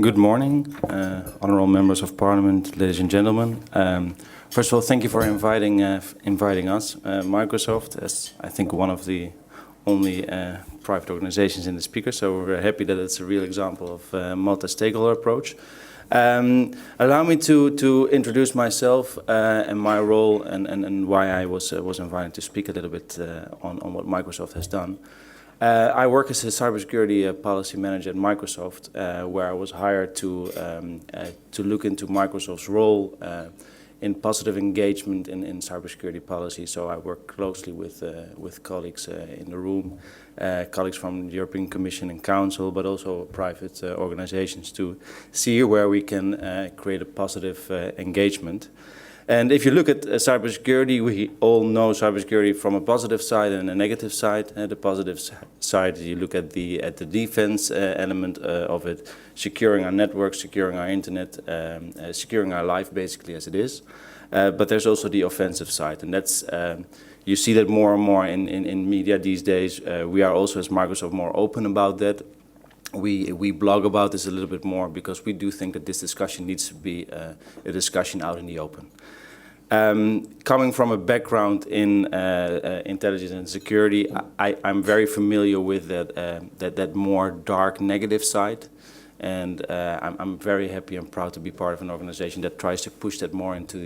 Good morning, honorable members of parliament, ladies and gentlemen. First of all, thank you for inviting us. Microsoft, as I think one of the only private organizations in the speaker, so we're happy that it's a real example of a multi-stakeholder approach. Allow me to introduce myself and my role and why I was invited to speak a little bit on what Microsoft has done. I work as a cybersecurity policy manager at Microsoft, where I was hired to look into Microsoft's role in positive engagement in cybersecurity policy. So I work closely with colleagues in the room, colleagues from the European Commission and Council, but also private organizations to see where we can create a positive engagement. And if you look at cybersecurity, we all know cybersecurity from a positive side and a negative side. The positive side, you look at the defense element of it, securing our networks, securing our internet, securing our life basically as it is. But there's also the offensive side, and that's you see that more and more in media these days. We are also, as Microsoft, more open about that. We blog about this a little bit more because we do think that this discussion needs to be a discussion out in the open. Coming from a background in intelligence and security, I'm very familiar with that more dark negative side, and I'm very happy and proud to be part of an organization that tries to push that more into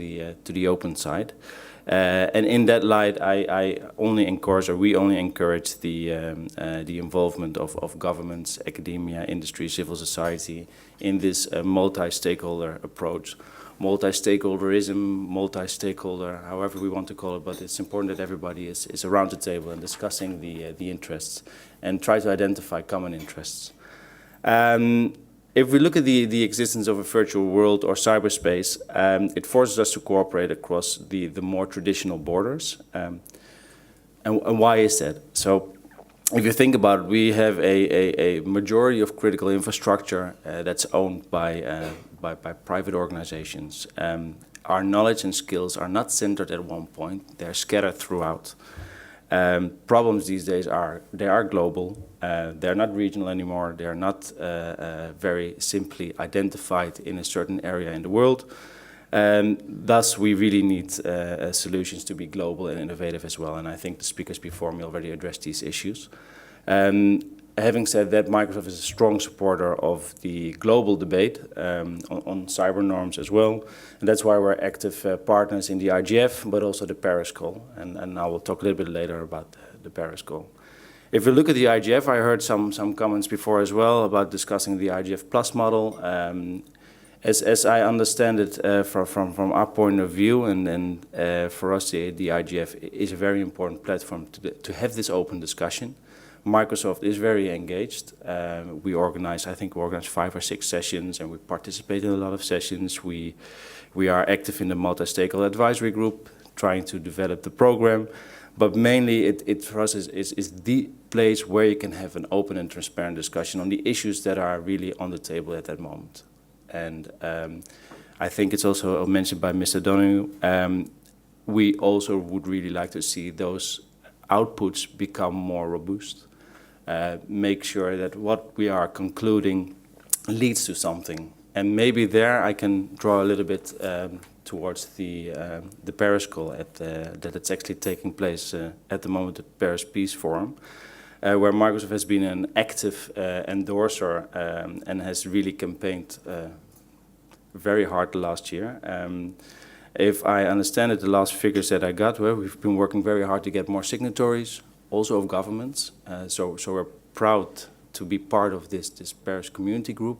the open side. And in that light, we only encourage the involvement of governments, academia, industry, civil society in this multi-stakeholder approach. Multi-stakeholderism, multi-stakeholder, however we want to call it, but it's important that everybody is around the table and discussing the interests and try to identify common interests. If we look at the existence of a virtual world or cyberspace, it forces us to cooperate across the more traditional borders. And why is that? So if you think about it, we have a majority of critical infrastructure that's owned by private organizations. Our knowledge and skills are not centered at one point, they're scattered throughout. Problems these days are global, they're not regional anymore, they're not very simply identified in a certain area in the world. Thus, we really need solutions to be global and innovative as well, and I think the speakers before me already addressed these issues. Having said that, Microsoft is a strong supporter of the global debate on cyber norms as well, and that's why we're active partners in the IGF, but also the Pearse call, and I will talk a little bit later about the Pearse call. If we look at the IGF, I heard some comments before as well about discussing the IGF Plus model. As I understand it from our point of view, and for us the IGF is a very important platform to have this open discussion. Microsoft is very engaged. We organize 5 or 6 sessions, and we participate in a lot of sessions. We are active in the multi-stakeholder advisory group, trying to develop the program. But mainly, it for us is the place where you can have an open and transparent discussion on the issues that are really on the table at that moment. And I think it's also mentioned by Mr. Donoghue. We also would really like to see those outputs become more robust. Make sure that what we are concluding leads to something. And maybe there I can draw a little bit towards the Pearse call that it's actually taking place at the moment at Pearse Peace Forum, where Microsoft has been an active endorser and has really campaigned very hard the last year. If I understand it, the last figures that I got were we've been working very hard to get more signatories, also of governments. So we're proud to be part of this Pearse community group.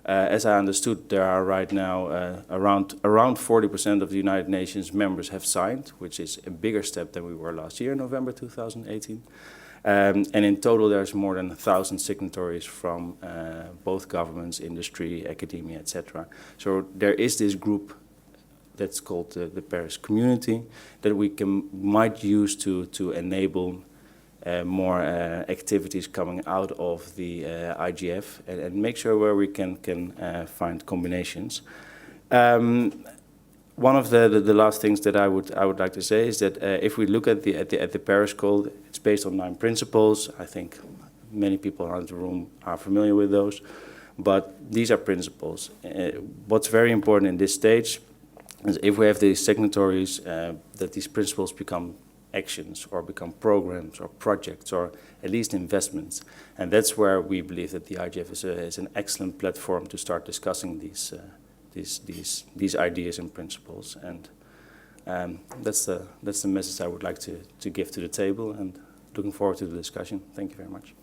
As I understood, there are right now around 40% of the United Nations members have signed, which is a bigger step than we were last year, November 2018. And in total, there's more than 1,000 signatories from both governments, industry, academia, etc. So there is this group that's called the Pearse community that we might use to enable more activities coming out of the IGF and make sure where we can find combinations. One of the last things that I would like to say is that if we look at the Pearse call, it's based on 9 principles. I think many people around the room are familiar with those. But these are principles. What's very important in this stage is if we have these signatories, that these principles become actions or become programs or projects or at least investments. And that's where we believe that the IGF is an excellent platform to start discussing these ideas and principles. And that's the message I would like to give to the table, and looking forward to the discussion. Thank you very much.